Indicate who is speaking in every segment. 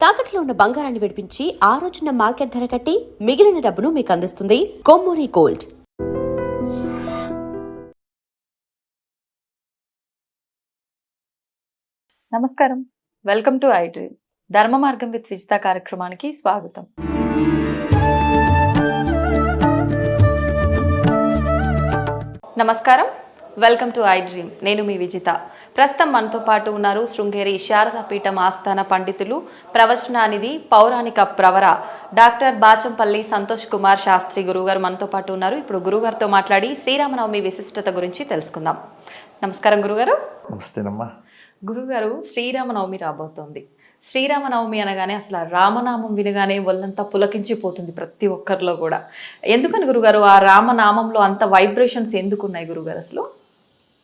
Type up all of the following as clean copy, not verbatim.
Speaker 1: తాకట్లో ఉన్న బంగారాన్ని విడిపించి ఆ రోజున మార్కెట్ ధర కట్టి మిగిలిన డబ్బును మీకు అందిస్తుంది కొమ్మూరి గోల్డ్.
Speaker 2: నమస్కారం, వెల్కమ్ టు ఐ డ్రీమ్. ధర్మ మార్గం విత్ విజిత కార్యక్రమానికి స్వాగతం. నమస్కారం, వెల్కమ్ టు ఐ డ్రీమ్. నేను మీ విజిత. ప్రస్తుతం మనతో పాటు ఉన్నారు శృంగేరి శారదాపీఠం ఆస్థాన పండితులు, ప్రవచనానిధి, పౌరాణిక ప్రవర డాక్టర్ బాచంపల్లి సంతోష్ కుమార్ శాస్త్రి గురువుగారు మనతో పాటు ఉన్నారు. ఇప్పుడు గురువుగారితో మాట్లాడి శ్రీరామనవమి విశిష్టత గురించి తెలుసుకుందాం. నమస్కారం గురుగారు.
Speaker 3: నమస్తేనమ్మా.
Speaker 2: గురుగారు, శ్రీరామనవమి రాబోతోంది. శ్రీరామనవమి అనగానే అసలు రామనామం వినగానే ఒళ్ళంతా పులకించిపోతుంది ప్రతి ఒక్కరిలో కూడా. ఎందుకని గురుగారు ఆ రామనామంలో అంత వైబ్రేషన్స్ ఎందుకున్నాయి గురుగారు? అసలు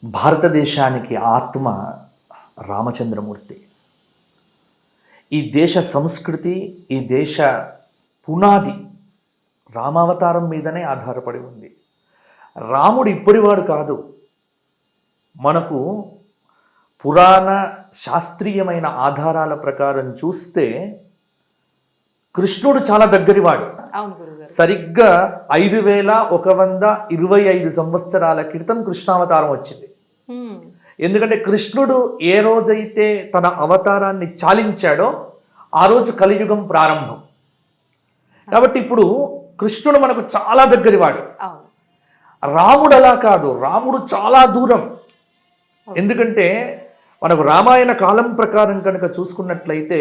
Speaker 3: భారతదేశానికి ఆత్మ రామచంద్రమూర్తి. ఈ దేశ సంస్కృతి, ఈ దేశ పునాది రామావతారం మీదనే ఆధారపడి ఉంది. రాముడు ఇప్పటివాడు కాదు. మనకు పురాణ శాస్త్రీయమైన ఆధారాల ప్రకారం చూస్తే కృష్ణుడు చాలా దగ్గరివాడు. సరిగ్గా 5125 సంవత్సరాల క్రితం కృష్ణావతారం వచ్చింది. ఎందుకంటే కృష్ణుడు ఏ రోజైతే తన అవతారాన్ని చాలించాడో ఆ రోజు కలియుగం ప్రారంభం. కాబట్టి ఇప్పుడు కృష్ణుడు మనకు చాలా దగ్గరివాడు. రాముడు అలా కాదు, రాముడు చాలా దూరం. ఎందుకంటే మనకు రామాయణ కాలం ప్రకారం కనుక చూసుకున్నట్లయితే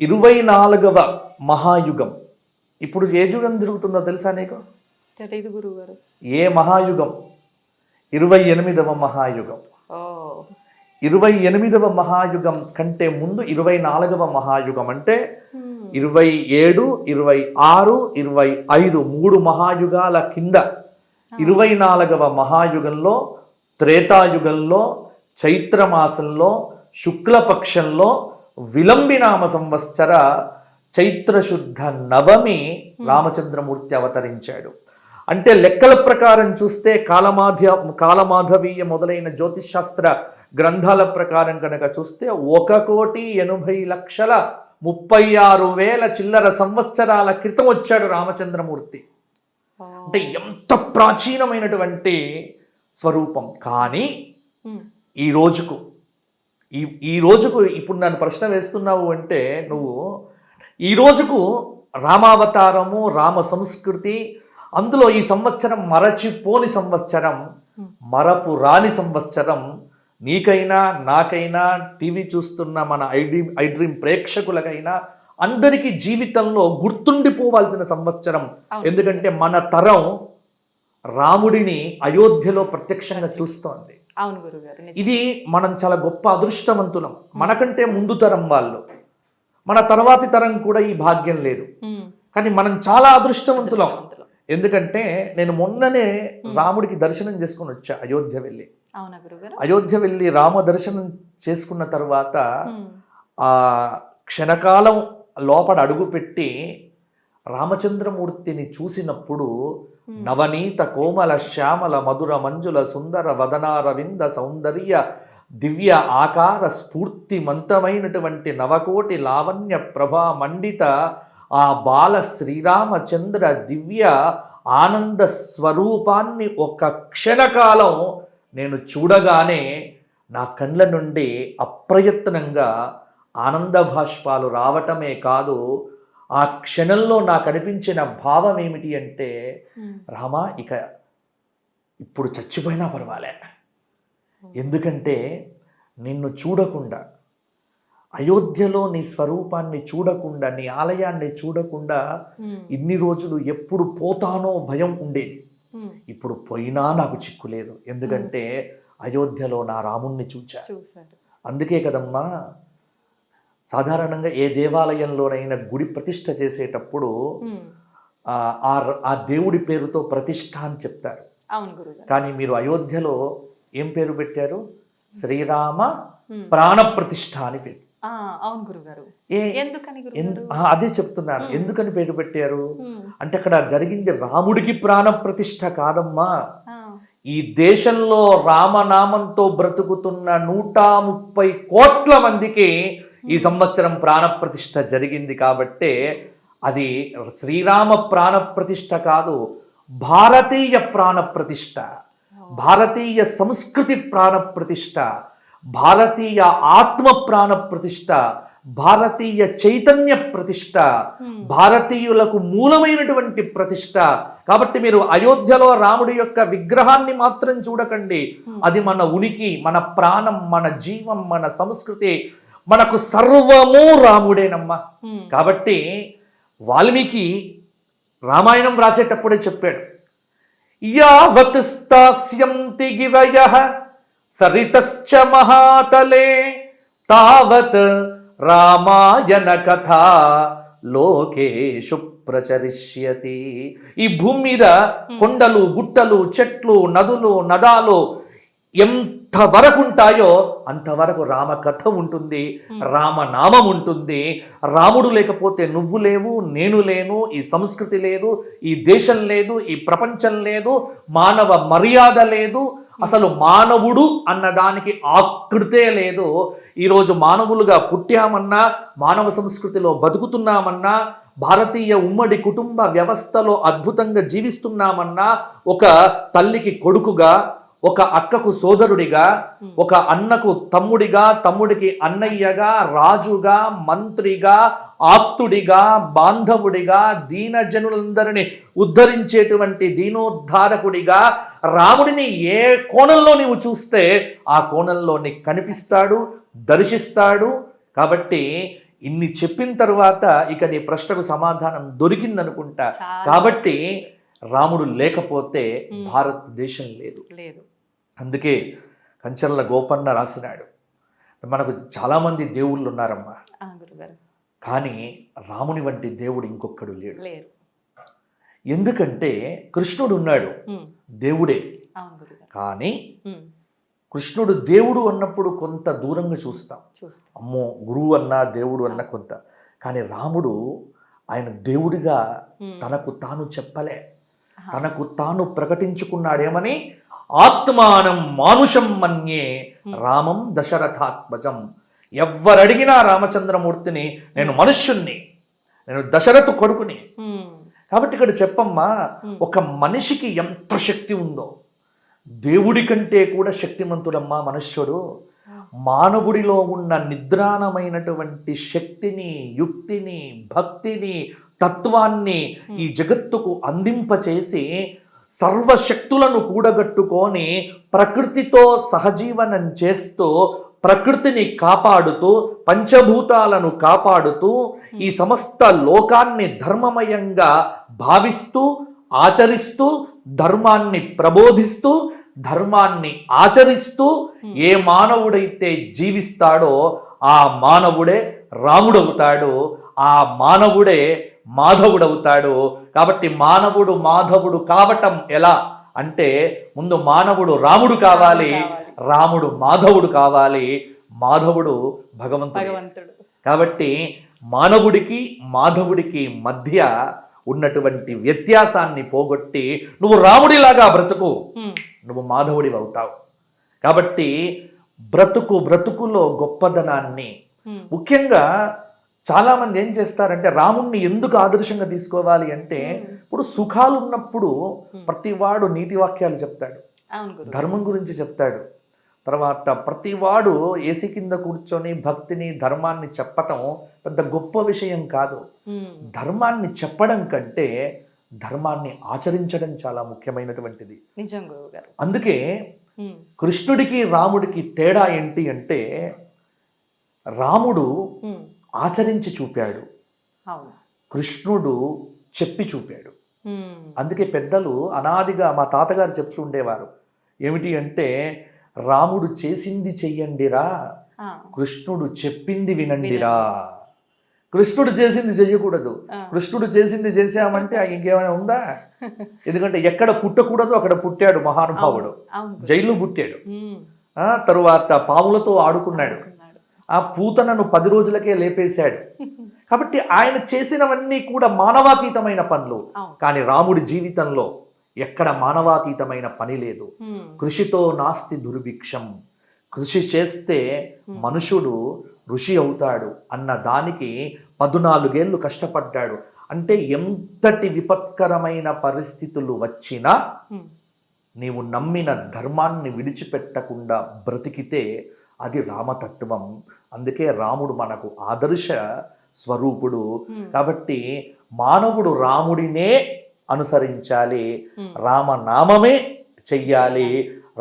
Speaker 3: 24వ మహాయుగం. ఇప్పుడు ఏ యుగం జరుగుతుందో తెలుసా నీకు? ఏ మహాయుగం? 28వ మహాయుగం. 28వ మహాయుగం కంటే ముందు 24వ మహాయుగం అంటే 27, 26, 25 3 మహాయుగాల కింద 24వ మహాయుగంలో త్రేతాయుగంలో చైత్రమాసంలో శుక్లపక్షంలో విలంబినామ సంవత్సర చైత్రశుద్ధ నవమి రామచంద్రమూర్తి అవతరించాడు. అంటే లెక్కల ప్రకారం చూస్తే కాలమాధవీయ మొదలైన జ్యోతిష్ శాస్త్ర గ్రంథాల ప్రకారం కనుక చూస్తే 1,80,36,000 చిల్లర సంవత్సరాల క్రితం వచ్చాడు రామచంద్రమూర్తి. అంటే ఎంత ప్రాచీనమైనటువంటి స్వరూపం. కానీ ఈ రోజుకు ఇప్పుడు నన్ను ప్రశ్న వేస్తున్నావు అంటే నువ్వు ఈ రోజుకు రామావతారము, రామ సంస్కృతి, అందులో ఈ సంవత్సరం మరచిపోని సంవత్సరం, మరపు రాని సంవత్సరం. నీకైనా నాకైనా టీవీ చూస్తున్న మన ఐ డ్రీమ్ ప్రేక్షకులకైనా అందరికీ జీవితంలో గుర్తుండిపోవాల్సిన సంవత్సరం. ఎందుకంటే మన తరం రాముడిని అయోధ్యలో ప్రత్యక్షంగా చూస్తోంది. ఇది మనం చాలా గొప్ప అదృష్టవంతులం. మనకంటే ముందు తరం వాళ్ళు, మన తర్వాతి తరం కూడా ఈ భాగ్యం లేదు. కానీ మనం చాలా అదృష్టవంతులం. ఎందుకంటే నేను మొన్ననే రాముడికి దర్శనం చేసుకుని వచ్చా. అయోధ్య వెళ్ళి రామ దర్శనం చేసుకున్న తర్వాత ఆ క్షణకాలం లోపల అడుగుపెట్టి రామచంద్రమూర్తిని చూసినప్పుడు నవనీత కోమల శ్యామల మధుర మంజుల సుందర వదనారవింద సౌందర్య దివ్య ఆకార స్ఫూర్తిమంతమైనటువంటి నవకోటి లావణ్య ప్రభా మండిత ఆ బాల శ్రీరామచంద్ర దివ్య ఆనంద స్వరూపాన్ని ఒక క్షణకాలం నేను చూడగానే నా కళ్ళ నుండి అప్రయత్నంగా ఆనంద భాష్పాలు రావటమే కాదు, ఆ క్షణంలో నాకు అనిపించిన భావం ఏమిటి అంటే, రామా ఇక ఇప్పుడు చచ్చిపోయినా పర్వాలే. ఎందుకంటే నిన్ను చూడకుండా, అయోధ్యలో నీ స్వరూపాన్ని చూడకుండా, నీ ఆలయాన్ని చూడకుండా ఇన్ని రోజులు ఎప్పుడు పోతానో భయం ఉండేది. ఇప్పుడు పోయినా నాకు చిక్కులేదు. ఎందుకంటే అయోధ్యలో నా రాముణ్ణి చూశాను. అందుకే కదమ్మా సాధారణంగా ఏ దేవాలయంలోనైనా గుడి ప్రతిష్ఠ చేసేటప్పుడు ఆ దేవుడి పేరుతో ప్రతిష్ఠ అని చెప్తారు. కానీ మీరు అయోధ్యలో ఏం పేరు పెట్టారు? శ్రీరామ ప్రాణ ప్రతిష్ఠ అని పేరు. అదే చెప్తున్నాను. ఎందుకని పేరు పెట్టారు అంటే అక్కడ జరిగింది రాముడికి ప్రాణ ప్రతిష్ఠ కాదమ్మా. ఈ దేశంలో రామనామంతో బ్రతుకుతున్న 130 కోట్ల మందికి ఈ సంవత్సరం ప్రాణప్రతిష్ఠ జరిగింది కాబట్టే అది శ్రీరామ ప్రాణప్రతిష్ఠ కాదు, భారతీయ ప్రాణప్రతిష్ఠ, భారతీయ సంస్కృతి ప్రాణప్రతిష్ఠ, భారతీయ ఆత్మ ప్రాణప్రతిష్ఠ, భారతీయ చైతన్య ప్రతిష్ఠ, భారతీయులకు మూలమైనటువంటి ప్రతిష్ఠ. కాబట్టి మీరు అయోధ్యలో రాముడి యొక్క విగ్రహాన్ని మాత్రం చూడకండి, అది మన ఉనికి, మన ప్రాణం, మన జీవం, మన సంస్కృతి, మనకు సర్వము రాముడేనమ్మా. కాబట్టి వాల్మీకి రామాయణం రాసేటప్పుడే చెప్పాడు, యావత్ స్థాస్యంతి గివయః సరితశ్చ మహాతలే తావత్ రామాయణ కథ లోకేషు ప్రచరిష్యతి. ఈ భూమి మీద కొండలు, గుట్టలు, చెట్లు, నదులు, నదాలు ఎంతవరకు ఉంటాయో అంతవరకు రామకథ ఉంటుంది, రామనామం ఉంటుంది. రాముడు లేకపోతే నువ్వు లేవు, నేను లేను, ఈ సంస్కృతి లేదు, ఈ దేశం లేదు, ఈ ప్రపంచం లేదు, మానవ మర్యాద లేదు, అసలు మానవుడు అన్నదానికి ఆకృతే లేదు. ఈరోజు మానవులుగా పుట్టామన్నా, మానవ సంస్కృతిలో బతుకుతున్నామన్నా, భారతీయ ఉమ్మడి కుటుంబ వ్యవస్థలో అద్భుతంగా జీవిస్తున్నామన్నా, ఒక తల్లికి కొడుకుగా, ఒక అక్కకు సోదరుడిగా, ఒక అన్నకు తమ్ముడిగా, తమ్ముడికి అన్నయ్యగా, రాజుగా, మంత్రిగా, ఆప్తుడిగా, బాంధవుడిగా, దీనజనులందరినీ ఉద్ధరించేటువంటి దీనోద్ధారకుడిగా రాముడిని ఏ కోణంలో నీవు చూస్తే ఆ కోణంలో నీకు కనిపిస్తాడు, దర్శిస్తాడు. కాబట్టి ఇన్ని చెప్పిన తర్వాత ఇక నీ ప్రశ్నకు సమాధానం దొరికిందనుకుంటా. కాబట్టి రాముడు లేకపోతే భారతదేశం లేదు. అందుకే కంచర్ల గోపన్న రాసినాడు, మనకు చాలామంది దేవుళ్ళు ఉన్నారమ్మా, కానీ రాముని వంటి దేవుడు ఇంకొకడు లేడు. ఎందుకంటే కృష్ణుడు ఉన్నాడు, దేవుడే. కానీ కృష్ణుడు దేవుడు అన్నప్పుడు కొంత దూరంగా చూస్తాం, అమ్మో గురువు అన్నా దేవుడు అన్న కొంత. కానీ రాముడు ఆయన దేవుడిగా తనకు తాను చెప్పలే, తనకు తాను ప్రకటించుకున్నాడేమని, ఆత్మానం మానుషం మన్యే రామం దశరథాత్మజం. ఎవ్వరడిగినా రామచంద్రమూర్తిని నేను మనుష్యుణ్ణి, నేను దశరథు కొడుకుని. కాబట్టి ఇక్కడ చెప్పమ్మా, ఒక మనిషికి ఎంత శక్తి ఉందో, దేవుడి కంటే కూడా శక్తిమంతుడమ్మా మనుష్యుడు. మానవుడిలో ఉన్న నిద్రాణమైనటువంటి శక్తిని, యుక్తిని, భక్తిని, తత్వాన్ని ఈ జగత్తుకు అందింపచేసి సర్వశక్తులను కూడగట్టుకొని ప్రకృతితో సహజీవనం చేస్తూ, ప్రకృతిని కాపాడుతూ, పంచభూతాలను కాపాడుతూ, ఈ సమస్త లోకాన్ని ధర్మమయంగా భావిస్తూ, ఆచరిస్తూ, ధర్మాన్ని ప్రబోధిస్తూ, ధర్మాన్ని ఆచరిస్తూ ఏ మానవుడైతే జీవిస్తాడో ఆ మానవుడే రాముడవుతాడు, ఆ మానవుడే మాధవుడవుతాడు. కాబట్టి మానవుడు మాధవుడు కావటం ఎలా అంటే, ముందు మానవుడు రాముడు కావాలి, రాముడు మాధవుడు కావాలి, మాధవుడు భగవంతుడు. కాబట్టి మానవుడికి మాధవుడికి మధ్య ఉన్నటువంటి వ్యత్యాసాన్ని పోగొట్టి నువ్వు రాముడిలాగా బ్రతుకు, నువ్వు మాధవుడి అవుతావు. కాబట్టి బ్రతుకులో గొప్పదనాన్ని, ముఖ్యంగా చాలా మంది ఏం చేస్తారంటే, రాముణ్ణి ఎందుకు ఆదర్శంగా తీసుకోవాలి అంటే, ఇప్పుడు సుఖాలు ఉన్నప్పుడు ప్రతివాడు నీతి వాక్యాలు చెప్తాడు, ధర్మం గురించి చెప్తాడు. తర్వాత ప్రతివాడు ఏసీ కింద కూర్చొని భక్తిని, ధర్మాన్ని చెప్పటం పెద్ద గొప్ప విషయం కాదు. ధర్మాన్ని చెప్పడం కంటే ధర్మాన్ని ఆచరించడం చాలా ముఖ్యమైనటువంటిది. అందుకే కృష్ణుడికి రాముడికి తేడా ఏంటి అంటే, రాముడు ఆచరించి చూపాడు, కృష్ణుడు చెప్పి చూపాడు. అందుకే పెద్దలు అనాదిగా మా తాతగారు చెప్తూ ఉండేవారు, ఏమిటి అంటే, రాముడు చేసింది చెయ్యండిరా, కృష్ణుడు చెప్పింది వినండిరా. కృష్ణుడు చేసింది చెయ్యకూడదు, కృష్ణుడు చేసింది చేసామంటే ఇంకేమైనా ఉందా? ఎందుకంటే ఎక్కడ పుట్టకూడదు అక్కడ పుట్టాడు మహానుభావుడు, జైలు పుట్టాడు, తరువాత పాములతో ఆడుకున్నాడు, ఆ పూతనను 10 రోజులకే లేపేశాడు. కాబట్టి ఆయన చేసినవన్నీ కూడా మానవాతీతమైన పనులు. కానీ రాముడి జీవితంలో ఎక్కడ మానవాతీతమైన పని లేదు. కృషితో నాస్తి దుర్భిక్షం. కృషి చేస్తే మనుషుడు ఋషి అవుతాడు అన్న దానికి 14 ఏళ్ళు కష్టపడ్డాడు. అంటే ఎంతటి విపత్కరమైన పరిస్థితులు వచ్చినా నీవు నమ్మిన ధర్మాన్ని విడిచిపెట్టకుండా బ్రతికితే అది రామతత్వం. అందుకే రాముడు మనకు ఆదర్శ స్వరూపుడు. కాబట్టి మానవుడు రాముడినే అనుసరించాలి, రామనామమే చెయ్యాలి,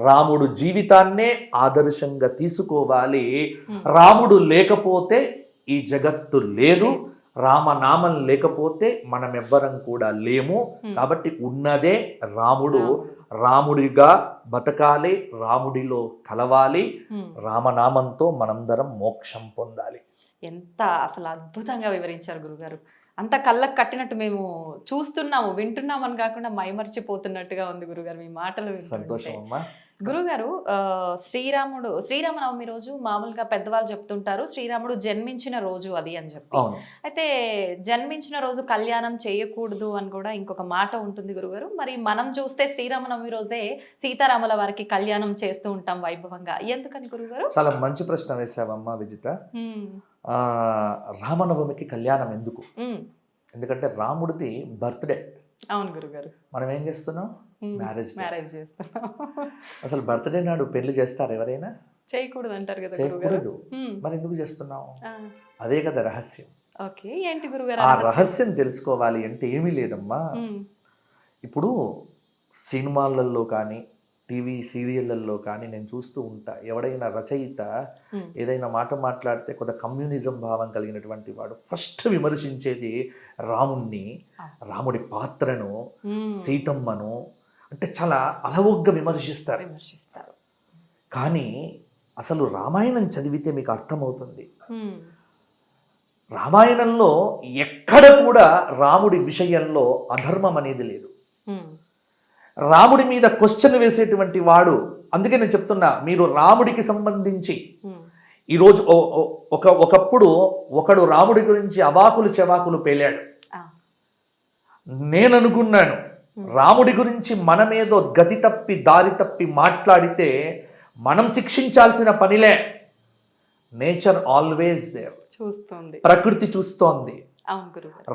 Speaker 3: రాముడు జీవితాన్నే ఆదర్శంగా తీసుకోవాలి. రాముడు లేకపోతే ఈ జగత్తు లేదు, రామనామం లేకపోతే మనం ఎవ్వరం కూడా లేము. కాబట్టి ఉన్నదే రాముడు. రాముడిగా బతకాలి, రాముడిలో కలవాలి, రామనామంతో మనందరం మోక్షం పొందాలి.
Speaker 2: ఎంత అసలు అద్భుతంగా వివరించారు గురుగారు. అంత కళ్ళకు కట్టినట్టు మేము చూస్తున్నాము, వింటున్నామని కాకుండా మైమర్చిపోతున్నట్టుగా ఉంది గురుగారు మీ మాటలు.
Speaker 3: సంతోషం అమ్మా.
Speaker 2: గురుగారు, శ్రీరామనవమి రోజు మామూలుగా పెద్దవాళ్ళు చెప్తుంటారు శ్రీరాముడు జన్మించిన రోజు అది అని చెప్పి. అయితే జన్మించిన రోజు కళ్యాణం చేయకూడదు అని కూడా ఇంకొక మాట ఉంటుంది గురుగారు. మరి మనం చూస్తే శ్రీరామనవమి రోజే సీతారాముల వారికి కళ్యాణం చేస్తూ ఉంటాం వైభవంగా, ఎందుకని గురుగారు?
Speaker 3: చాలా మంచి ప్రశ్న వేసావమ్మా విజిత. రామనవమికి కళ్యాణం ఎందుకు? ఎందుకంటే రాముడిది బర్త్డే.
Speaker 2: అవును గురుగారు.
Speaker 3: మనం ఏం చేస్తున్నాం? మ్యారేజ్
Speaker 2: చేస్తున్నాం.
Speaker 3: అసలు బర్త్డే నాడు పెళ్లి చేస్తారు ఎవరైనా?
Speaker 2: చేయకూడదు అంటారు కదా.
Speaker 3: చేయకూడదు. మరి ఎందుకు చేస్తున్నాం? అదే కదా రహస్యం.
Speaker 2: ఓకే, ఏంటి గురుగారు
Speaker 3: ఆ రహస్యం తెలుసుకోవాలి అంటే ఏమీ లేదమ్మా. ఇప్పుడు సినిమాలలో కానీ టీవీ సీరియళ్లలో కానీ నేను చూస్తూ ఉంటా, ఎవడైనా రచయిత ఏదైనా మాట మాట్లాడితే కొంత కమ్యూనిజం భావం కలిగినటువంటి వాడు ఫస్ట్ విమర్శించేది రాముణ్ణి, రాముడి పాత్రను, సీతమ్మను, అంటే చాలా అలవోగ్గా విమర్శిస్తారు. కానీ అసలు రామాయణం చదివితే మీకు అర్థమవుతుంది, రామాయణంలో ఎక్కడ కూడా రాముడి విషయంలో అధర్మం అనేది లేదు. రాముడి మీద క్వశ్చన్ వేసేటువంటి వాడు. అందుకే నేను చెప్తున్నా, మీరు రాముడికి సంబంధించి ఈరోజు ఒకప్పుడు ఒకడు రాముడి గురించి అవాకులు చెవాకులు పేలాడు. నేను అనుకున్నాను, రాముడి గురించి మనమేదో గతి తప్పి దారి తప్పి మాట్లాడితే మనం శిక్షించాల్సిన పనిలే. నేచర్ ఆల్వేస్ దేర్, చూస్తోంది, ప్రకృతి చూస్తోంది.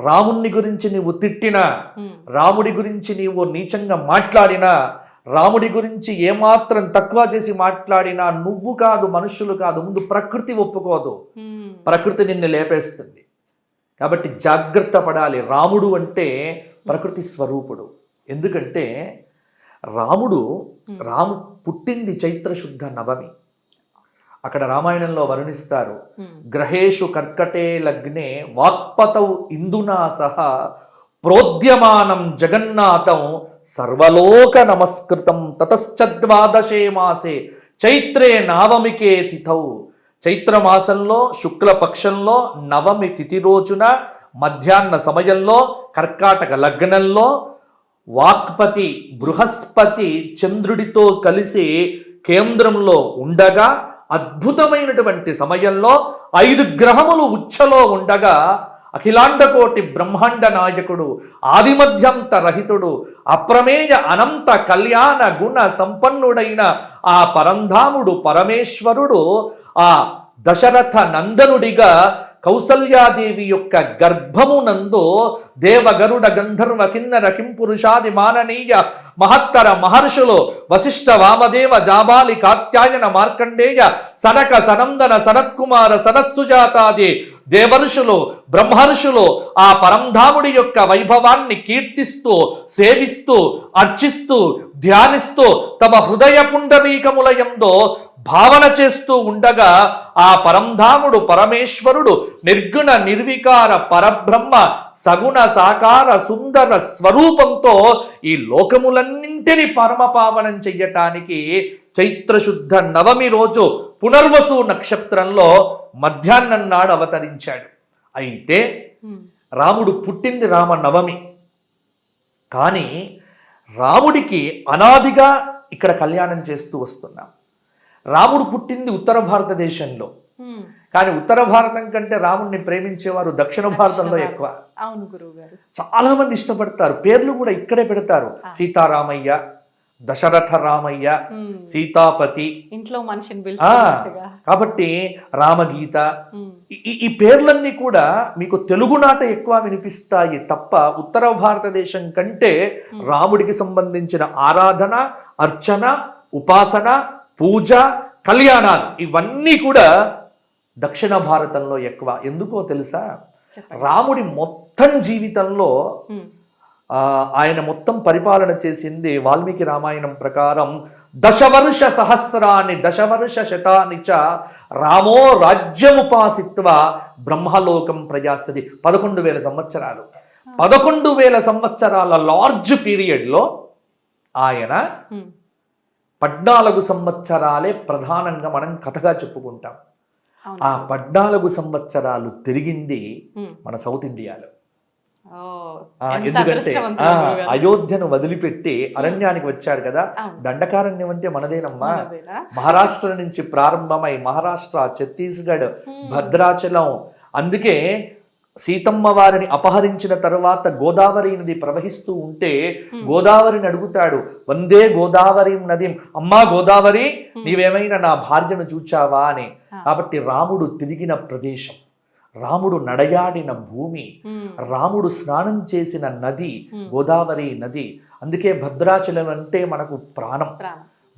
Speaker 3: రాముణ్ణి గురించి నీవు తిట్టినా, రాముడి గురించి నీవు నీచంగా మాట్లాడినా, రాముడి గురించి ఏమాత్రం తక్కువ చేసి మాట్లాడినా నువ్వు కాదు, మనుషులు కాదు, ముందు ప్రకృతి ఒప్పుకోదు, ప్రకృతి నిన్ను లేపేస్తుంది. కాబట్టి జాగ్రత్త పడాలి. రాముడు అంటే ప్రకృతి స్వరూపుడు. ఎందుకంటే రాముడు పుట్టింది చైత్రశుద్ధ నవమి. అక్కడ రామాయణంలో వర్ణిస్తారు, గ్రహేషు కర్కటే లగ్నే వాక్పతౌ ఇందునా సహ ప్రోద్యమానం జగన్నాథం సర్వలోక నమస్కృతం తతశ్చద్వాదశే మాసే చైత్రే నవమికే తిథౌ. చైత్రమాసంలో శుక్లపక్షంలో నవమి తిథి రోజున మధ్యాహ్న సమయంలో కర్కాటక లగ్నంలో వాక్పతి బృహస్పతి చంద్రుడితో కలిసి కేంద్రంలో ఉండగా, అద్భుతమైనటువంటి సమయంలో 5 గ్రహములు ఉచ్చలో ఉండగా, అఖిలాండకోటి బ్రహ్మాండ నాయకుడు, ఆదిమధ్యంత రహితుడు, అప్రమేయ అనంత కళ్యాణ గుణ సంపన్నుడైన ఆ పరంధాముడు పరమేశ్వరుడు ఆ దశరథ నందనుడిగా కౌసల్యాదేవి యొక్క గర్భమునందు దేవగరుడ గంధర్వ కిన్నర కింపురుషాది మాననీయ మహత్తర మహర్షులు వశిష్ఠ వామదేవ జాబాలి కాత్యాయన మార్కండేయ సనక సనందన సనత్కుమార సనత్సుజాతాది దేవర్షులు బ్రహ్మర్షులు ఆ పరంధాముడి యొక్క వైభవాన్ని కీర్తిస్తూ సేవిస్తూ అర్చిస్తూ ధ్యానిస్తూ తమ హృదయ పుండరీకములయందో భావన చేస్తూ ఉండగా, ఆ పరంధాముడు పరమేశ్వరుడు నిర్గుణ నిర్వికార పరబ్రహ్మ సగుణ సాకార సుందర స్వరూపంతో ఈ లోకములన్నింటినీ పరమపావనం చెయ్యటానికి చైత్రశుద్ధ నవమి రోజు పునర్వసు నక్షత్రంలో మధ్యాహ్నం నాడు అవతరించాడు. అయితే రాముడు పుట్టింది రామనవమి, కానీ రాముడికి అనాదిగా ఇక్కడ కళ్యాణం చేస్తూ వస్తున్నాం. రాముడు పుట్టింది ఉత్తర భారతదేశంలో, కానీ ఉత్తర భారతం కంటే రాముడిని ప్రేమించేవారు దక్షిణ భారతంలో ఎక్కువ.
Speaker 2: అవును గురువు గారు.
Speaker 3: చాలా మంది ఇష్టపడతారు, పేర్లు కూడా ఇక్కడే పెడతారు. సీతారామయ్య, దశరథ రామయ్య, సీతాపతి,
Speaker 2: ఇంట్లో మనిషిని పిలుచుకున్నట్టుగా.
Speaker 3: కాబట్టి రామగీత, ఈ పేర్లన్నీ కూడా మీకు తెలుగునాట ఎక్కువ వినిపిస్తాయి తప్ప ఉత్తర భారతదేశం కంటే రాముడికి సంబంధించిన ఆరాధన, అర్చన, ఉపాసన, పూజ, కళ్యాణాలు ఇవన్నీ కూడా దక్షిణ భారతంలో ఎక్కువ. ఎందుకో తెలుసా? రాముడి మొత్తం జీవితంలో ఆయన మొత్తం పరిపాలన చేసింది వాల్మీకి రామాయణం ప్రకారం దశవర్ష సహస్రాన్ని దశవర్ష శతాని చ రామో రాజ్యముపాసిత్వ బ్రహ్మలోకం ప్రజాస్యతి. 11,000 సంవత్సరాలు. 11,000 సంవత్సరాల లార్జ్ పీరియడ్లో ఆయన 14 సంవత్సరాలే ప్రధానంగా మనం కథగా చెప్పుకుంటాం. ఆ 14 సంవత్సరాలు తిరిగింది మన సౌత్ ఇండియాలో. ఎందుకంటే అయోధ్యను వదిలిపెట్టి అరణ్యానికి వచ్చాడు కదా. దండకారణ్యం అంటే మనదేనమ్మా. మహారాష్ట్ర నుంచి ప్రారంభమై మహారాష్ట్ర, ఛత్తీస్గఢ్, భద్రాచలం. అందుకే సీతమ్మ వారిని అపహరించిన తర్వాత గోదావరి నది ప్రవహిస్తూ ఉంటే గోదావరిని అడుగుతాడు, వందే గోదావరి నది, అమ్మా గోదావరి నీవేమైనా నా భార్యను చూచావా అని. కాబట్టి రాముడు తిరిగిన ప్రదేశం, రాముడు నడయాడిన భూమి, రాముడు స్నానం చేసిన నది గోదావరి నది. అందుకే భద్రాచలం అంటే మనకు ప్రాణం.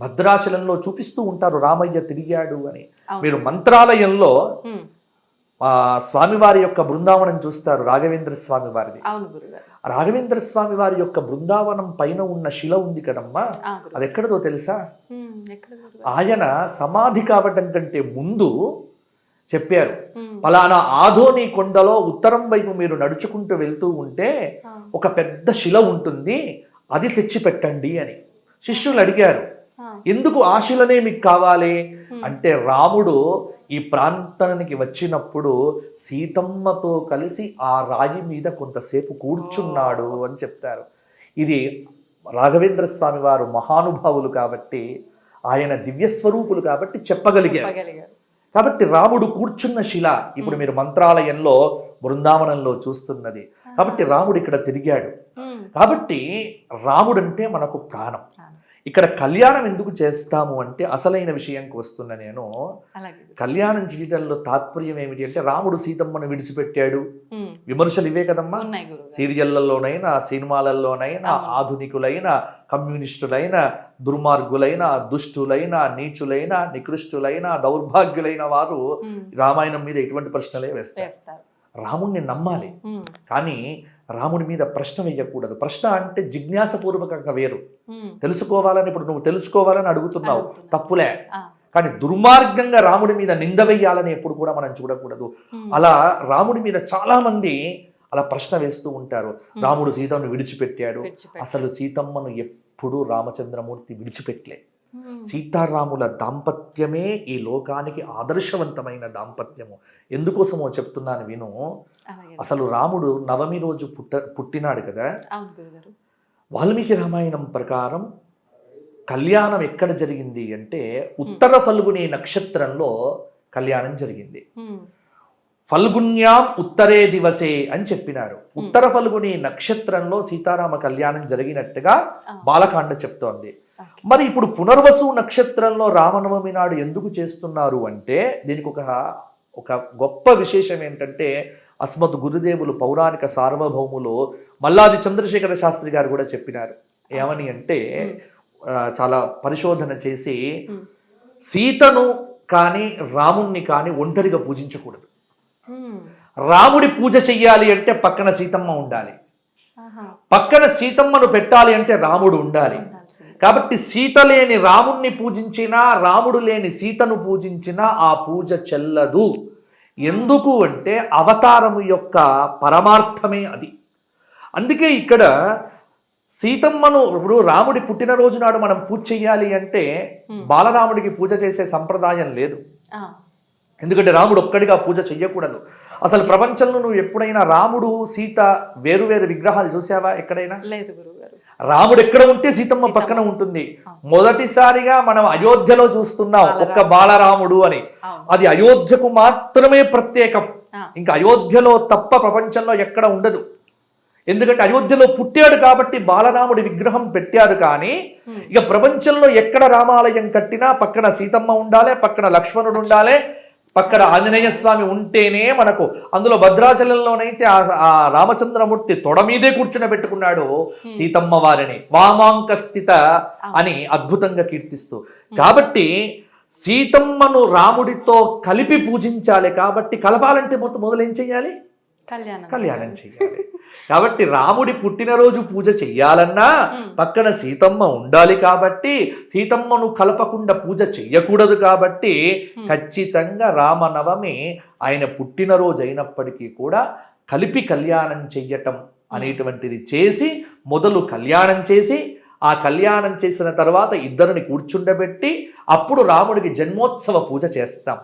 Speaker 3: భద్రాచలంలో చూపిస్తూ ఉంటారు రామయ్య తిరిగాడు అని. మీరు మంత్రాలయంలో స్వామివారి యొక్క బృందావనం చూస్తారు, రాఘవేంద్ర స్వామి వారిది. రాఘవేంద్ర స్వామి వారి యొక్క బృందావనం పైన ఉన్న శిల ఉంది కదమ్మా, అది ఎక్కడదో తెలుసా? ఆయన సమాధి కావడం కంటే ముందు చెప్పారు, పలానా ఆదోని కొండలో ఉత్తరం వైపు మీరు నడుచుకుంటూ వెళ్తూ ఉంటే ఒక పెద్ద శిల ఉంటుంది, అది తెచ్చి పెట్టండి అని. శిష్యులు అడిగారు, ఎందుకు ఆ శిలనే మీకు కావాలి అంటే, రాముడు ఈ ప్రాంతానికి వచ్చినప్పుడు సీతమ్మతో కలిసి ఆ రాయి మీద కొంతసేపు కూర్చున్నాడు అని చెప్తారు. ఇది రాఘవేంద్ర స్వామి వారు మహానుభావులు కాబట్టి, ఆయన దివ్యస్వరూపులు కాబట్టి చెప్పగలిగారు. కాబట్టి రాముడు కూర్చున్న శిల ఇప్పుడు మీరు మంత్రాలయంలో బృందావనంలో చూస్తున్నది. కాబట్టి రాముడు ఇక్కడ తిరిగాడు. కాబట్టి రాముడు అంటే మనకు ప్రాణం. ఇక్కడ కళ్యాణం ఎందుకు చేస్తాము అంటే అసలైన విషయంకి వస్తున్న నేను. కళ్యాణం చేయడంలో తాత్పర్యం ఏమిటి అంటే, రాముడు సీతమ్మను విడిచిపెట్టాడు, విమర్శలు ఇవే కదమ్మా. సీరియళ్లలోనైనా సినిమాలలోనైనా ఆధునికులైన, కమ్యూనిస్టులైన, దుర్మార్గులైన, దుష్టులైన, నీచులైన, నికృష్టులైన, దౌర్భాగ్యులైన వారు రామాయణం మీద ఎటువంటి ప్రశ్నలే వేస్తారు. రాముణ్ణి నమ్మాలి, కానీ రాముడి మీద ప్రశ్న వేయకూడదు. ప్రశ్న అంటే జిజ్ఞాసపూర్వకంగా వేరు. తెలుసుకోవాలని, ఇప్పుడు నువ్వు తెలుసుకోవాలని అడుగుతున్నావు, తప్పులే. కానీ దుర్మార్గంగా రాముడి మీద నింద వేయాలని ఎప్పుడు కూడా మనం చూడకూడదు. అలా రాముడి మీద చాలా మంది అలా ప్రశ్న వేస్తూ ఉంటారు. రాముడు సీతమ్మను విడిచిపెట్టాడు. అసలు సీతమ్మను ఎప్పుడు రామచంద్రమూర్తి విడిచిపెట్టలే. సీతారాముల దాంపత్యమే ఈ లోకానికి ఆదర్శవంతమైన దాంపత్యము. ఎందుకోసమో చెప్తున్నాను విను. అసలు రాముడు నవమి రోజు పుట్టినాడు కదా. వాల్మీకి రామాయణం ప్రకారం కళ్యాణం ఎక్కడ జరిగింది అంటే, ఉత్తర ఫల్గుని నక్షత్రంలో కళ్యాణం జరిగింది. ఫల్గున్యాం ఉత్తరే దివసే అని చెప్పినారు. ఉత్తర ఫల్గుని నక్షత్రంలో సీతారామ కళ్యాణం జరిగినట్టుగా బాలకాండ చెప్తోంది. మరి ఇప్పుడు పునర్వసు నక్షత్రంలో రామనవమి నాడు ఎందుకు చేస్తున్నారు అంటే, దీనికి ఒక గొప్ప విశేషం ఏంటంటే, అస్మత్ గురుదేవులు పౌరాణిక సార్వభౌములు మల్లాది చంద్రశేఖర శాస్త్రి గారు కూడా చెప్పినారు. ఏమని అంటే, చాలా పరిశోధన చేసి సీతను కానీ రాముణ్ణి కానీ ఒంటరిగా పూజించకూడదు. రాముడి పూజ చెయ్యాలి అంటే పక్కన సీతమ్మ ఉండాలి, పక్కన సీతమ్మను పెట్టాలి అంటే రాముడు ఉండాలి. కాబట్టి సీత లేని రాముణ్ణి పూజించినా, రాముడు లేని సీతను పూజించినా ఆ పూజ చెల్లదు. ఎందుకు అంటే అవతారము యొక్క పరమార్థమే అది. అందుకే ఇక్కడ సీతమ్మను, ఇప్పుడు రాముడి పుట్టినరోజు నాడు మనం పూజ చెయ్యాలి అంటే బాలరాముడికి పూజ చేసే సంప్రదాయం లేదు. ఎందుకంటే రాముడు ఒక్కడిగా పూజ చెయ్యకూడదు. అసలు ప్రపంచంలో నువ్వు ఎప్పుడైనా రాముడు సీత వేరు విగ్రహాలు చూసావా? ఎక్కడైనా లేదు గురుగారు. రాముడు ఎక్కడ ఉంటే సీతమ్మ పక్కన ఉంటుంది. మొదటిసారిగా మనం అయోధ్యలో చూస్తున్నాం ఒక్క బాలరాముడు అని. అది అయోధ్యకు మాత్రమే ప్రత్యేకం. ఇంకా అయోధ్యలో తప్ప ప్రపంచంలో ఎక్కడ ఉండదు. ఎందుకంటే అయోధ్యలో పుట్టాడు కాబట్టి బాలరాముడి విగ్రహం పెట్టారు. కానీ ఇక ప్రపంచంలో ఎక్కడ రామాలయం కట్టినా పక్కన సీతమ్మ ఉండాలి, పక్కన లక్ష్మణుడు ఉండాలి, పక్కన ఆంజనేయ స్వామి ఉంటేనే మనకు. అందులో భద్రాచలంలోనైతే ఆ రామచంద్రమూర్తి తొడ మీదే కూర్చుని పెట్టుకున్నాడు సీతమ్మ వారిని, వామాంక స్థిత అని అద్భుతంగా కీర్తిస్తూ. కాబట్టి సీతమ్మను రాముడితో కలిపి పూజించాలి. కాబట్టి కలపాలంటే మొదలు ఏం చెయ్యాలి? కళ్యాణం చెయ్యాలి. కాబట్టి రాముడి పుట్టినరోజు పూజ చెయ్యాలన్నా పక్కన సీతమ్మ ఉండాలి. కాబట్టి సీతమ్మను కలపకుండా పూజ చెయ్యకూడదు. కాబట్టి ఖచ్చితంగా రామనవమి ఆయన పుట్టినరోజు అయినప్పటికీ కూడా కలిపి కళ్యాణం చెయ్యటం అనేటువంటిది చేసి, మొదలు కళ్యాణం చేసి, ఆ కళ్యాణం చేసిన తర్వాత ఇద్దరిని కూర్చుండబెట్టి అప్పుడు రాముడికి జన్మోత్సవ పూజ చేస్తాం.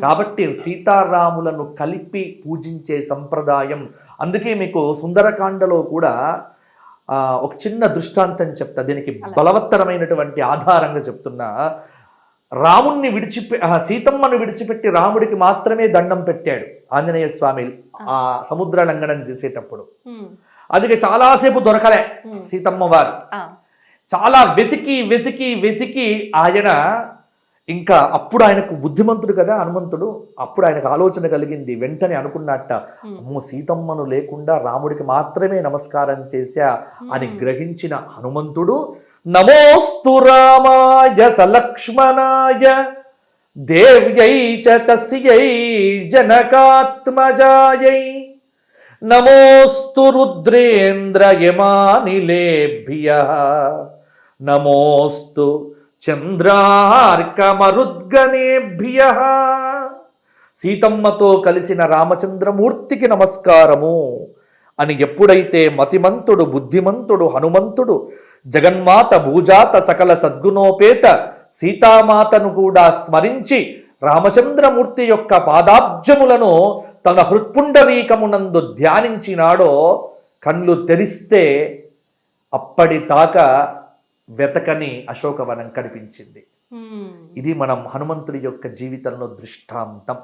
Speaker 3: కాబట్టి సీతారాములను కలిపి పూజించే సంప్రదాయం. అందుకే మీకు సుందరకాండలో కూడా ఒక చిన్న దృష్టాంతం చెప్తా, దీనికి బలవత్తరమైనటువంటి ఆధారంగా చెప్తున్నా. రాముణ్ణి సీతమ్మను విడిచిపెట్టి రాముడికి మాత్రమే దండం పెట్టాడు ఆంజనేయ స్వామి ఆ సముద్ర లంఘనం చేసేటప్పుడు. అది చాలాసేపు దొరకలే సీతమ్మ వారు. చాలా వెతికి వెతికి వెతికి ఆయన ఇంకా అప్పుడు ఆయనకు బుద్ధిమంతుడు కదా హనుమంతుడు, అప్పుడు ఆయనకు ఆలోచన కలిగింది. వెంటనే అనుకున్నట్ట, అమ్మో సీతమ్మను లేకుండా రాముడికి మాత్రమే నమస్కారం చేశా అని గ్రహించిన హనుమంతుడు నమోస్తు రామాయ సలక్ష్మణాయ దేవ్యై చ తస్యై జనకాత్మజాయై నమోస్తు రుద్రేంద్ర యమానిలేభ్యః నమోస్తు చంద్రార్కమరుద్గణేభ్యః. సీతమ్మతో కలిసిన రామచంద్రమూర్తికి నమస్కారము అని ఎప్పుడైతే మతిమంతుడు బుద్ధిమంతుడు హనుమంతుడు జగన్మాత భూజాత సకల సద్గుణోపేత సీతామాతను కూడా స్మరించి రామచంద్రమూర్తి యొక్క పాదాబ్జములను తన హృత్పుండరీకమునందు ధ్యానించినాడో కళ్ళు తెరిస్తే అప్పటిదాకా వెతకని అశోకవనం కనిపించింది. ఇది మనం హనుమంతుడి యొక్క జీవితంలో దృష్టాంతం.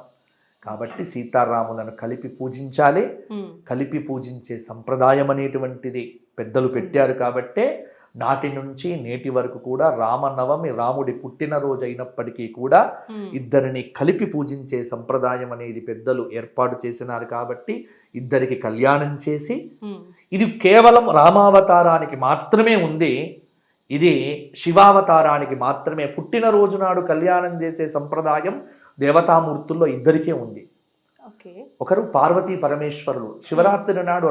Speaker 3: కాబట్టి సీతారాములను కలిపి పూజించాలి. కలిపి పూజించే సంప్రదాయం అనేటువంటిది పెద్దలు పెట్టారు. కాబట్టే నాటి నుంచి నేటి వరకు కూడా రామనవమి రాముడి పుట్టినరోజు అయినప్పటికీ కూడా ఇద్దరిని కలిపి పూజించే సంప్రదాయం అనేది పెద్దలు ఏర్పాటు చేసినారు. కాబట్టి ఇద్దరికి కళ్యాణం చేసి, ఇది కేవలం రామావతారానికి మాత్రమే ఉంది, ఇది శివావతారానికి మాత్రమే. పుట్టినరోజు నాడు కళ్యాణం చేసే సంప్రదాయం దేవతామూర్తుల్లో ఇద్దరికే ఉంది. ఒకరు పార్వతీ పరమేశ్వరులు. శివరాత్రి నాడు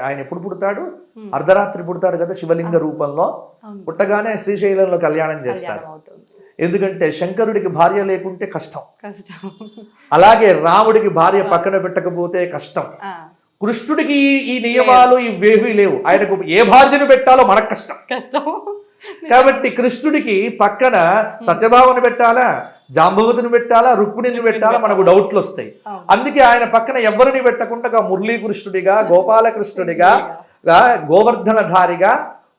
Speaker 3: ఆయన ఎప్పుడు పుడతాడు? అర్ధరాత్రి పుడతాడు కదా శివలింగ రూపంలో. పుట్టగానే శ్రీశైలంలో కళ్యాణం చేస్తారు. ఎందుకంటే శంకరుడికి భార్య లేకుంటే కష్టం. అలాగే రాముడికి భార్య పక్కన పెట్టకపోతే కష్టం. కృష్ణుడికి ఈ నియమాలు ఇవేవీ లేవు. ఆయనకు ఏ భార్యను పెట్టాలో మనకు కష్టం. కాబట్టి కృష్ణుడికి పక్కన సత్యభామను పెట్టాలా, జాంబవతిని పెట్టాలా, రుక్మిణిని పెట్టాలా, మనకు డౌట్లు వస్తాయి. అందుకే ఆయన పక్కన ఎవరిని పెట్టకుండా మురళీకృష్ణుడిగా, గోపాలకృష్ణుడిగా, గోవర్ధనధారిగా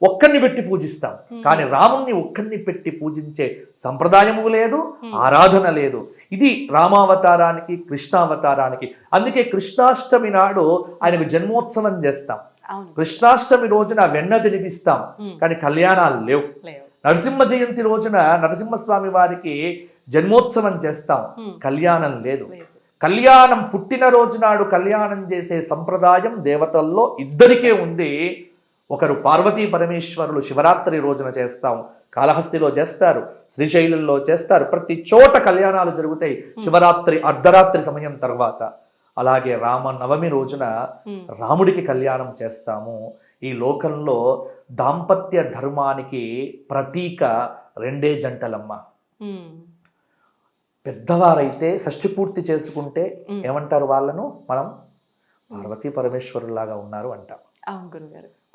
Speaker 3: ఒక్కరిని పెట్టి పూజిస్తాం. కానీ రాముణ్ణి ఒక్కరిని పెట్టి పూజించే సంప్రదాయము లేదు, ఆరాధన లేదు. ఇది రామావతారానికి కృష్ణావతారానికి. అందుకే కృష్ణాష్టమి నాడు ఆయనకు జన్మోత్సవం చేస్తాం. కృష్ణాష్టమి రోజున వెన్న తినిపిస్తాం, కానీ కళ్యాణాలు లేవు. నరసింహ జయంతి రోజున నరసింహస్వామి వారికి జన్మోత్సవం చేస్తాం, కళ్యాణం లేదు. కళ్యాణం పుట్టినరోజు నాడు కళ్యాణం చేసే సంప్రదాయం దేవతల్లో ఇద్దరికే ఉంది. ఒకరు పార్వతీ పరమేశ్వరులు శివరాత్రి రోజున చేస్తాం, కాళహస్తిలో చేస్తారు, శ్రీశైలంలో చేస్తారు. ప్రతి చోట కళ్యాణాలు జరుగుతాయి శివరాత్రి అర్ధరాత్రి సమయం తర్వాత. అలాగే రామనవమి రోజున రాముడికి కళ్యాణం చేస్తాము. ఈ లోకంలో దాంపత్య ధర్మానికి ప్రతీక రెండే జంటలమ్మ. పెద్దవారైతే షష్ఠి పూర్తి చేసుకుంటే ఏమంటారు వాళ్ళను? మనం పార్వతీ పరమేశ్వరులాగా ఉన్నారు అంటాం.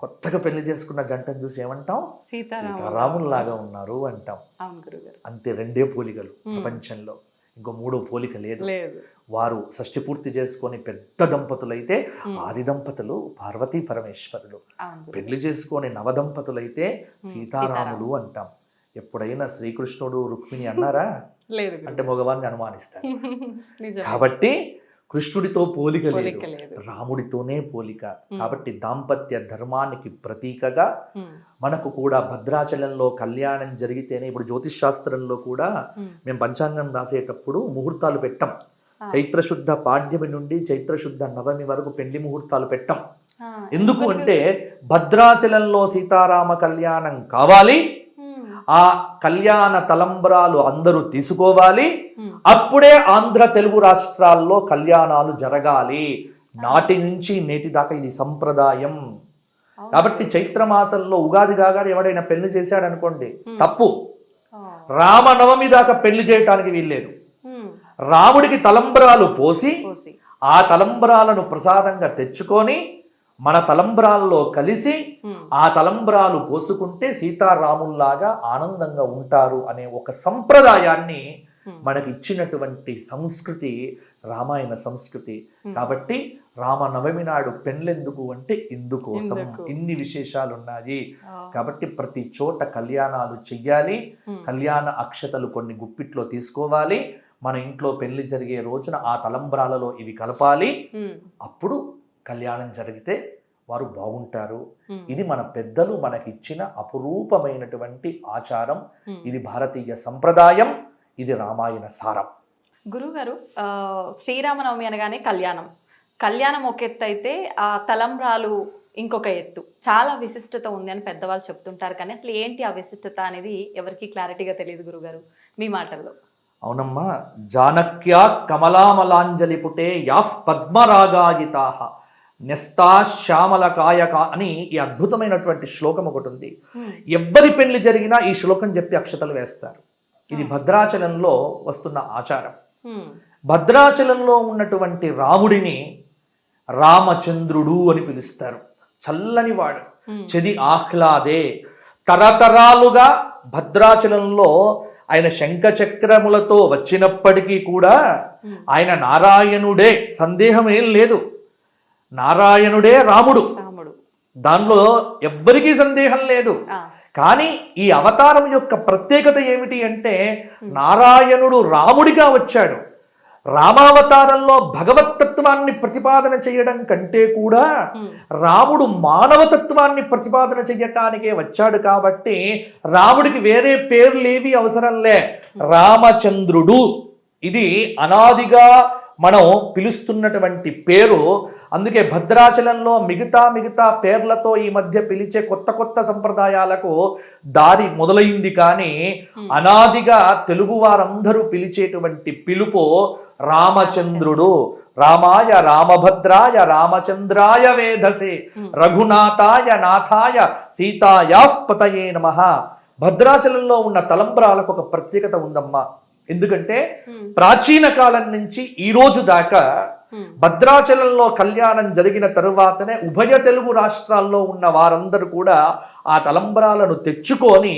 Speaker 3: కొత్తగా పెళ్లి చేసుకున్న జంటను చూసి ఏమంటాం? సీతారాముల్లాగా ఉన్నారు అంటాం. అంతే, రెండే పోలికలు ప్రపంచంలో, ఇంకో మూడో పోలిక లేదు. వారు షష్ఠి పూర్తి చేసుకొని పెద్ద దంపతులైతే ఆది దంపతులు పార్వతీ పరమేశ్వరులు, పెళ్లి చేసుకొని నవదంపతులైతే సీతారాములు అంటాం. ఎప్పుడైనా శ్రీకృష్ణుడు రుక్మిణి అన్నారా? అంటే మగవాన్ని అనుమానిస్తారు. కాబట్టి కృష్ణుడితో పోలిక లేదు,
Speaker 2: పోలిక లేదు.
Speaker 3: రాముడితోనే పోలిక. కాబట్టి దాంపత్య ధర్మానికి ప్రతీకగా మనకు కూడా భద్రాచలంలో కళ్యాణం జరిగితేనే, ఇప్పుడు జ్యోతిష్ శాస్త్రంలో కూడా మేము పంచాంగం రాసేటప్పుడు ముహూర్తాలు పెట్టాం. చైత్రశుద్ధ పాడ్యమి నుండి చైత్రశుద్ధ నవమి వరకు పెళ్లి ముహూర్తాలు పెట్టాం. ఎందుకు అంటే భద్రాచలంలో సీతారామ కళ్యాణం కావాలి, ఆ కళ్యాణ తలంబ్రాలు అందరూ తీసుకోవాలి, అప్పుడే ఆంధ్ర తెలుగు రాష్ట్రాల్లో కళ్యాణాలు జరగాలి. నాటి నుంచి నేటి దాకా ఇది సంప్రదాయం. కాబట్టి చైత్రమాసంలో ఉగాది కాగానే ఎవడైనా పెళ్లి చేశాడు అనుకోండి, తప్పు. రామనవమి దాకా పెళ్లి చేయటానికి వీల్లేదు. రాముడికి తలంబ్రాలు పోసి ఆ తలంబ్రాలను ప్రసాదంగా తెచ్చుకొని మన తలంబ్రాల్లో కలిసి ఆ తలంబ్రాలు పోసుకుంటే సీతారాముల్లాగా ఆనందంగా ఉంటారు అనే ఒక సంప్రదాయాన్ని మనకి ఇచ్చినటువంటి సంస్కృతి రామాయణ సంస్కృతి. కాబట్టి రామనవమి నాడు పెళ్ళెందుకు అంటే ఇందుకోసం. ఇన్ని విశేషాలు ఉన్నాయి. కాబట్టి ప్రతి చోట కళ్యాణాలు చెయ్యాలి. కళ్యాణ అక్షతలు కొన్ని గుప్పిట్లో తీసుకోవాలి. మన ఇంట్లో పెళ్లి జరిగే రోజున ఆ తలంబ్రాలలో ఇవి కలపాలి. అప్పుడు కళ్యాణం జరిగితే వారు బాగుంటారు. ఇది మన పెద్దలు మనకిచ్చిన అపురూపమైనటువంటి ఆచారం. ఇది భారతీయ సంప్రదాయం. ఇది రామాయణ సారం.
Speaker 2: గురుగారు, శ్రీరామనవమి అనగానే కళ్యాణం ఒక ఎత్తు అయితే ఆ తలంబ్రాలు ఇంకొక ఎత్తు. చాలా విశిష్టత ఉంది అని పెద్దవాళ్ళు చెప్తుంటారు, కానీ అసలు ఏంటి ఆ విశిష్టత అనేది ఎవరికి క్లారిటీగా తెలియదు గురుగారు, మీ మాటల్లో.
Speaker 3: అవునమ్మా. జానక్యా కమలామలాంజలి పుటే యాఫ్ పద్మరాగాయితాహ న్యస్తా శ్యామలకాయక అని ఈ అద్భుతమైనటువంటి శ్లోకం ఒకటి ఉంది. ఎవ్వరి పెళ్లి జరిగినా ఈ శ్లోకం చెప్పి అక్షతలు వేస్తారు. ఇది భద్రాచలంలో వస్తున్న ఆచారం. భద్రాచలంలో ఉన్నటువంటి రాముడిని రామచంద్రుడు అని పిలుస్తారు. చల్లనివాడు, చెది ఆహ్లాదే. తరతరాలుగా భద్రాచలంలో ఆయన శంఖచక్రములతో వచ్చినప్పటికీ కూడా ఆయన నారాయణుడే, సందేహం ఏం లేదు. నారాయణుడే రాముడు, దానిలో ఎవ్వరికీ సందేహం లేదు. కానీ ఈ అవతారం యొక్క ప్రత్యేకత ఏమిటి అంటే నారాయణుడు రాముడిగా వచ్చాడు. రామావతారంలో భగవతత్వాన్ని ప్రతిపాదన చేయడం కంటే కూడా రాముడు మానవతత్వాన్ని ప్రతిపాదన చెయ్యటానికే వచ్చాడు. కాబట్టి రాముడికి వేరే పేర్లేవి అవసరంలే. రామచంద్రుడు ఇది అనాదిగా మనం పిలుస్తున్నటువంటి పేరు. అందుకే భద్రాచలంలో మిగతా పేర్లతో ఈ మధ్య పిలిచే కొత్త సంప్రదాయాలకు దారి మొదలైంది. కానీ అనాదిగా తెలుగు వారందరూ పిలిచేటువంటి పిలుపు రామచంద్రుడు. రామాయ రామభద్రాయ రామచంద్రాయ వేధసే రఘునాథాయ నాథాయ సీతాయాః పతయే నమః. భద్రాచలంలో ఉన్న తలంబ్రాలకు ఒక ప్రత్యేకత ఉందమ్మా. ఎందుకంటే ప్రాచీన కాలం నుంచి ఈ రోజు దాకా భద్రాచలంలో కళ్యాణం జరిగిన తరువాతనే ఉభయ తెలుగు రాష్ట్రాల్లో ఉన్న వారందరూ కూడా ఆ తలంబ్రాలను తెచ్చుకొని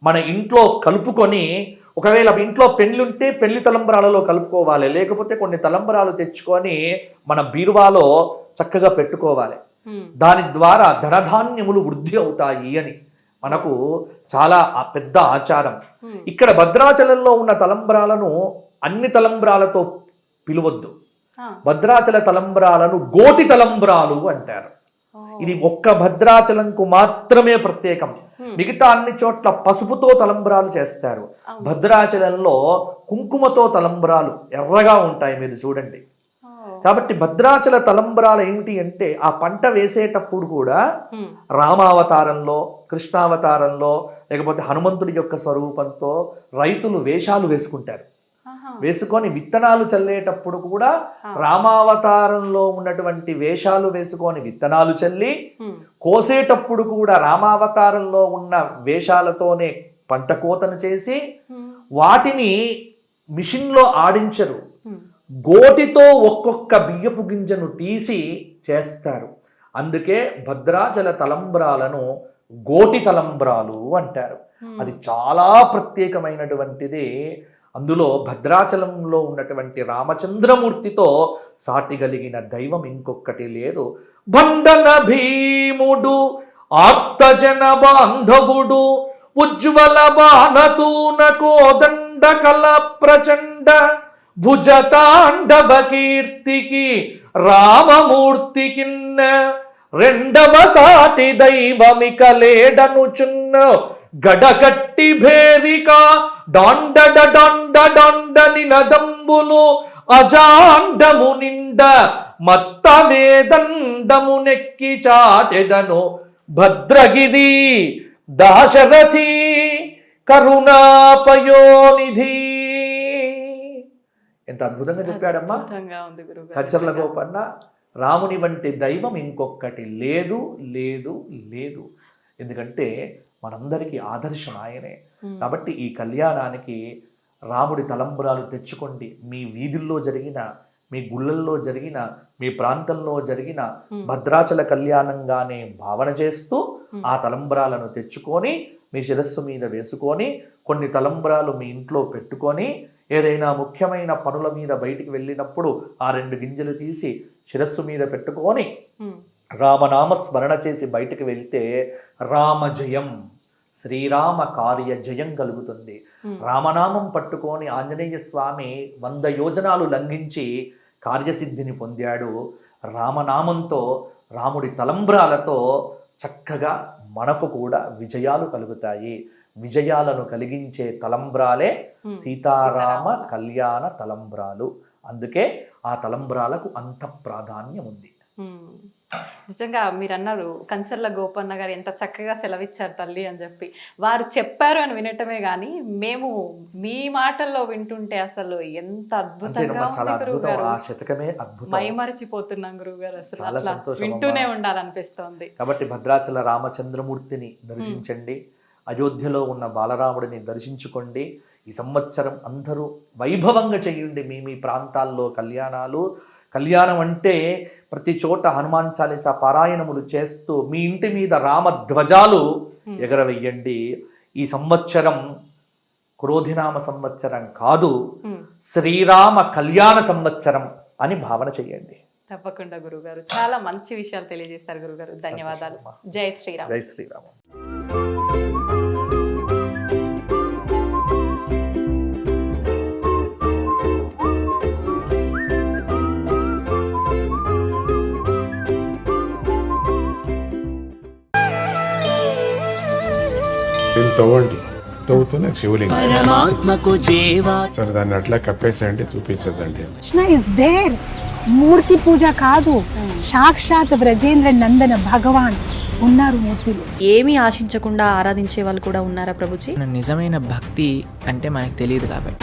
Speaker 3: మన ఇంట్లో కలుపుకొని, ఒకవేళ ఇంట్లో పెళ్ళుంటే పెళ్లి తలంబ్రాలలో కలుపుకోవాలి, లేకపోతే కొన్ని తలంబ్రాలు తెచ్చుకొని మన బీరువాలో చక్కగా పెట్టుకోవాలి. దాని ద్వారా ధనధాన్యములు వృద్ధి అవుతాయి అని మనకు చాలా పెద్ద ఆచారం. ఇక్కడ భద్రాచలంలో ఉన్న తలంబ్రాలను అన్ని తలంబ్రాలతో పిలవద్దు. భద్రాచల తలంబ్రాలను గోటి తలంబ్రాలు అంటారు. ఇది ఒక్క భద్రాచలంకు మాత్రమే ప్రత్యేకం. మిగతా అన్ని చోట్ల పసుపుతో తలంబ్రాలు చేస్తారు. భద్రాచలంలో కుంకుమతో తలంబ్రాలు ఎర్రగా ఉంటాయి, మీరు చూడండి. కాబట్టి భద్రాచల తలంబ్రాలు ఏమిటి అంటే ఆ పంట వేసేటప్పుడు కూడా రామావతారంలో, కృష్ణావతారంలో, లేకపోతే హనుమంతుడి యొక్క స్వరూపంతో రైతులు వేషాలు వేసుకుంటారు. వేసుకొని విత్తనాలు చల్లేటప్పుడు కూడా రామావతారంలో ఉన్నటువంటి వేషాలు వేసుకొని విత్తనాలు చల్లి, కోసేటప్పుడు కూడా రామావతారంలో ఉన్న వేషాలతోనే పంట కోతను చేసి వాటిని మిషన్లో ఆడించరు. గోటితో ఒక్కొక్క బియ్యపు గింజను తీసి చేస్తారు. అందుకే భద్రాచల తలంబ్రాలను గోటి తలంబ్రాలు అంటారు. అది చాలా ప్రత్యేకమైనటువంటిది. అందులో భద్రాచలంలో ఉన్నటువంటి రామచంద్రమూర్తితో సాటి కలిగిన దైవం ఇంకొకటి లేదు. బండన భీముడు ఆర్తజన బాంధవుడు ఉజ్వల బాణతూన కోదండ కల ప్రచండ భుజతాండవ కీర్తికి రామమూర్తికిన్న రెండవ సాటి దైవమిక లేడనుచున్న గడకట్టి భేరిక డాండడ డాండ డాండ నినదంబులు అజాండము నిండ మత్త వేదండము నెక్కి చాటెదను భద్రగిరి దాశరథి కరుణాపయోనిధి. ఎంత అద్భుతంగా చెప్పాడమ్మా
Speaker 2: అద్భుతంగా ఉంది గురుగారు.
Speaker 3: కచ్చర్ల గోపన్న. రాముని వంటి దైవం ఇంకొకటి లేదు లేదు లేదు. ఎందుకంటే మనందరికీ ఆదర్శం ఆయనే. కాబట్టి ఈ కళ్యాణానికి రాముడి తలంబ్రాలు తెచ్చుకోండి. మీ వీధుల్లో జరిగిన, మీ గుళ్ళల్లో జరిగిన, మీ ప్రాంతంలో జరిగిన భద్రాచల కళ్యాణంగానే భావన చేస్తూ ఆ తలంబ్రాలను తెచ్చుకొని మీ శిరస్సు మీద వేసుకొని, కొన్ని తలంబ్రాలు మీ ఇంట్లో పెట్టుకొని, ఏదైనా ముఖ్యమైన పనుల మీద బయటికి వెళ్ళినప్పుడు ఆ 2 గింజలు తీసి శిరస్సు మీద పెట్టుకొని రామనామ స్మరణ చేసి బయటికి వెళ్తే రామజయం, శ్రీరామ కార్య జయం కలుగుతుంది. రామనామం పట్టుకొని ఆంజనేయ స్వామి 100 యోజనాలు లంఘించి కార్యసిద్ధిని పొందాడు. రామనామంతో, రాముడి తలంబ్రాలతో చక్కగా మనకు కూడా విజయాలు కలుగుతాయి. విజయాలను కలిగించే తలంబ్రాలే సీతారామ కళ్యాణ తలంబ్రాలు. అందుకే ఆ తలంబ్రాలకు అంత ప్రాధాన్యం ఉంది.
Speaker 2: నిజంగా మీరు అన్నారు కంచర్ల గోపన్న గారు ఎంత చక్కగా సెలవిచ్చారు తల్లి అని చెప్పి. వారు చెప్పారు అని వినటమే గాని మేము మీ మాటల్లో వింటుంటే అసలు ఎంత అద్భుతంగా ఉంది గురుగారు.
Speaker 3: ఆ శతకమే అద్భుతం.
Speaker 2: మైమరిచిపోతున్నాం గురుగారు. అసలు అట్లా వింటూనే ఉండాలనిపిస్తోంది.
Speaker 3: కాబట్టి భద్రాచల రామచంద్రమూర్తిని దర్శించండి, అయోధ్యలో ఉన్న బాలరాముడిని దర్శించుకోండి. ఈ సంవత్సరం అందరూ వైభవంగా చేయండి మీ మీ ప్రాంతాల్లో కళ్యాణాలు. కళ్యాణం అంటే ప్రతి చోట హనుమాన్ చాలీసా పారాయణములు చేస్తూ మీ ఇంటి మీద రామ ధ్వజాలు ఎగరవేయండి. ఈ సంవత్సరం క్రోధినామ సంవత్సరం కాదు, శ్రీరామ కళ్యాణ సంవత్సరం అని భావన చేయండి.
Speaker 2: తప్పకుండా గురుగారు, చాలా మంచి విషయాలు తెలియజేస్తారు గురుగారు. ధన్యవాదాలు. జై శ్రీరామ్.
Speaker 3: జై శ్రీరామ్.
Speaker 4: దీన్ని తవ్వండి, తవ్వుతూనే శివలింగం.
Speaker 5: సరే
Speaker 4: దాన్ని అట్లా కప్పేసేయండి, చూపించదండి.
Speaker 5: Krishna is there. మూర్తి పూజ కాదు, సాక్షాత్ బ్రజేంద్ర నందన భగవాన్ ఉన్నారు మూర్తిలో.
Speaker 6: ఏమీ ఆశించకుండా ఆరాధించే వాళ్ళు కూడా ఉన్నారా ప్రభుజీ?
Speaker 7: నిజమైన భక్తి అంటే మనకు తెలియదు కాబట్టి